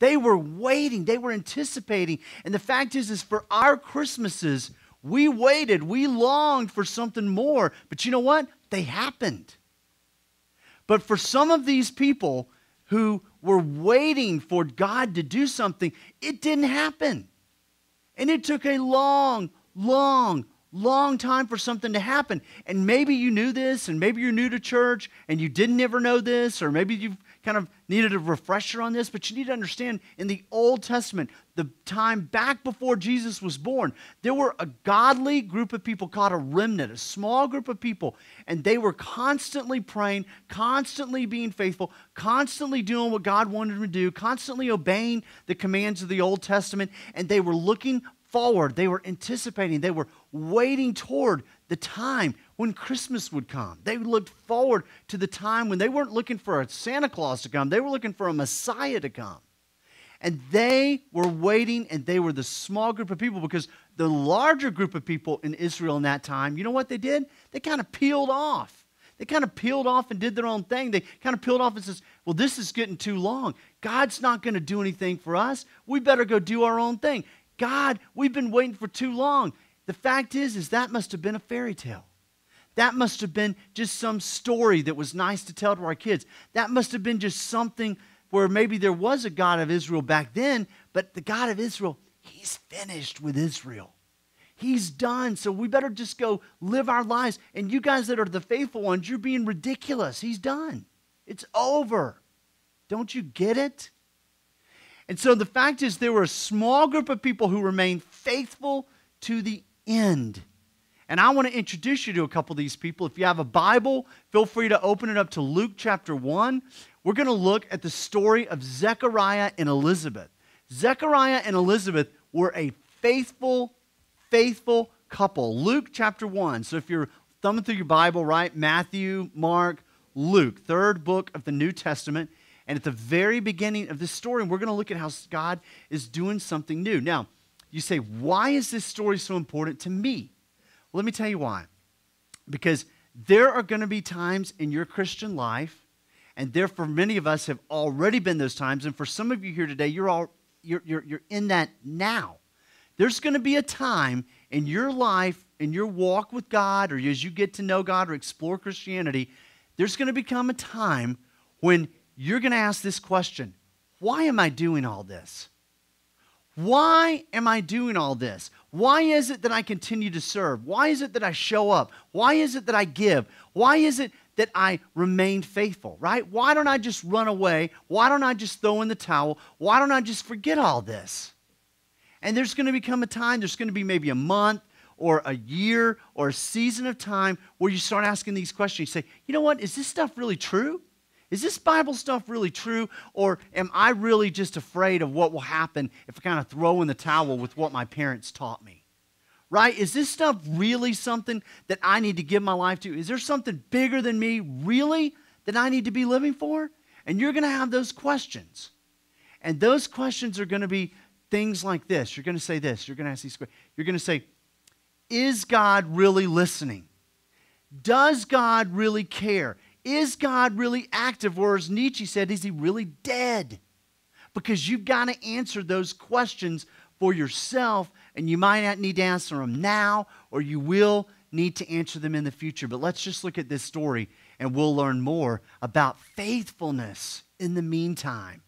They were waiting. They were anticipating. And the fact is for our Christmases, we waited. We longed for something more. But you know what? They happened. But for some of these people who were waiting for God to do something, it didn't happen. And it took a long time for something to happen. And maybe you knew this, and maybe you're new to church, and you didn't ever know this, or maybe you've kind of needed a refresher on this, but you need to understand in the Old Testament, the time back before Jesus was born, there were a godly group of people called a remnant, a small group of people, and they were constantly praying, constantly being faithful, constantly doing what God wanted them to do, constantly obeying the commands of the Old Testament, and they were looking forward. They were anticipating. They were waiting toward the time when Christmas would come. They looked forward to the time when they weren't looking for a Santa Claus to come. They were looking for a Messiah to come. And they were waiting, and they were the small group of people, because the larger group of people in Israel in that time, you know what they did? They kind of peeled off. They kind of peeled off and did their own thing. They kind of peeled off and says, well, this is getting too long. God's not going to do anything for us. We better go do our own thing. God, we've been waiting for too long. The fact is that must have been a fairy tale. That must have been just some story that was nice to tell to our kids. That must have been just something where maybe there was a God of Israel back then, but the God of Israel, He's finished with Israel. He's done, so we better just go live our lives. And you guys that are the faithful ones, you're being ridiculous. He's done. It's over. Don't you get it? And so the fact is there were a small group of people who remained faithful to the end. And I want to introduce you to a couple of these people. If you have a Bible, feel free to open it up to Luke chapter 1. We're going to look at the story of Zechariah and Elizabeth. Zechariah and Elizabeth were a faithful couple. Luke chapter 1. So if you're thumbing through your Bible, right? Matthew, Mark, Luke, third book of the New Testament. And at the very beginning of this story, we're going to look at how God is doing something new. Now, you say, why is this story so important to me? Well, let me tell you why. Because there are going to be times in your Christian life, and there for many of us have already been those times, and for some of you here today, you're in that now. There's going to be a time in your life, in your walk with God, or as you get to know God or explore Christianity, there's going to become a time when you're going to ask this question: why am I doing all this? Why am I doing all this? Why is it that I continue to serve? Why is it that I show up? Why is it that I give? Why is it that I remain faithful, right? Why don't I just run away? Why don't I just throw in the towel? Why don't I just forget all this? And there's going to become a time, there's going to be maybe a month or a year or a season of time where you start asking these questions. You say, you know what, is this stuff really true? Is this Bible stuff really true, or am I really just afraid of what will happen if I kind of throw in the towel with what my parents taught me? Right? Is this stuff really something that I need to give my life to? Is there something bigger than me really that I need to be living for? And you're going to have those questions. And those questions are going to be things like this. You're going to say this. You're going to ask these questions. You're going to say, is God really listening? Does God really care? Is God really active? Or as Nietzsche said, is He really dead? Because you've got to answer those questions for yourself, and you might not need to answer them now, or you will need to answer them in the future. But let's just look at this story, and we'll learn more about faithfulness in the meantime.